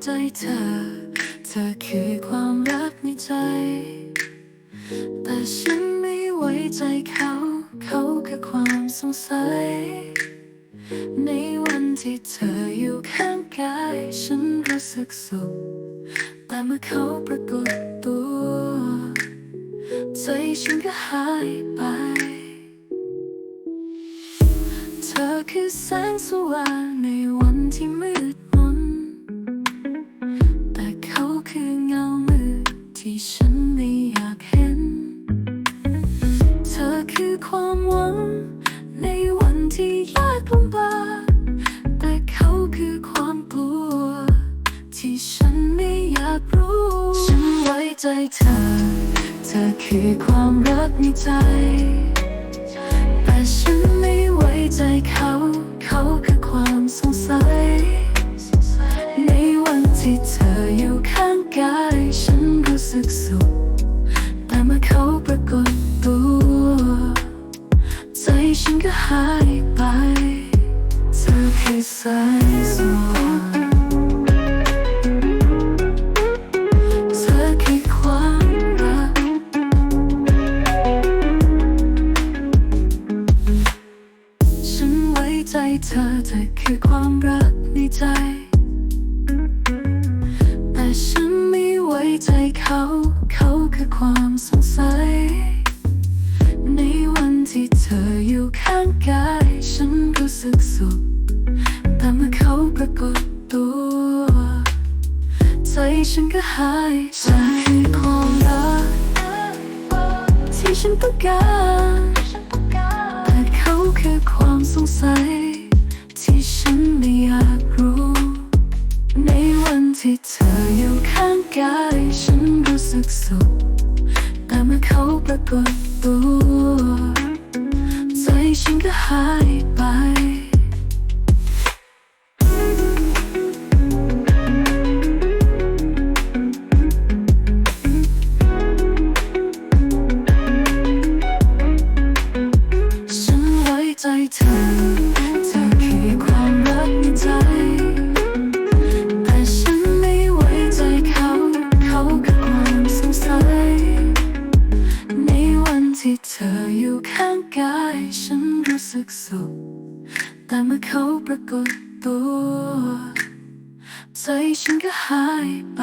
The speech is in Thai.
ใจเธอ เธอคือความรักในใจ แต่ฉันไม่ไว้ใจเขา เขาคือความสงสัย ในวันที่เธออยู่ข้างกายฉันรู้สึกสุข แต่เมื่อเขาปรากฏตัวใจฉันก็หายไป เธอคือแสงสว่างในวันที่มืดมน แต่เขาคือเงามืดที่ฉันไม่อยากเห็น เธอคือความหวังในวันที่ยากลำบาก แต่เขาคือความกลัวที่ฉันไม่อยากรู้ ฉันไว้ใจเธอ เธอคือความรักในใจ แต่ฉันไม่ไว้ใจเขา เขาคือความสงสัย ในวันที่เธออยู่ข้างกายฉันรู้สึกสุข แต่เมื่อเขาปรากฏตัวใจฉันก็หายไป เธอคือแสงสว่างเธอคือความรัก ฉันไว้ใจเธอ เธอคือความรักในใจ แต่ฉันไม่ไว้ใจเขา เขาคือความสงสัย ในวันที่เธออยู่ข้างกายฉันรู้สึกสุข แต่เมื่อเขาปรากฏตัวใจฉันก็หายไป ฉันคือความรักที่ฉันต้องการแต่เขาคือความสงสัยที่ฉันไม่อยากรู้ ในวันที่เธออยู่ข้างกายฉันรู้สึกสุข แต่เมื่อเขาปรากฏตัวใจฉันก็หายไป ฉันไว้ใจเธอ เธอคือความรักในใจ แต่ฉันไม่ไว้ใจเขา เขาคือความสงสัย ในวันที่เธออยู่ข้างกายฉันรู้สึกสุข แต่เมื่อเขาปรากฏตัวใจฉันก็หายไป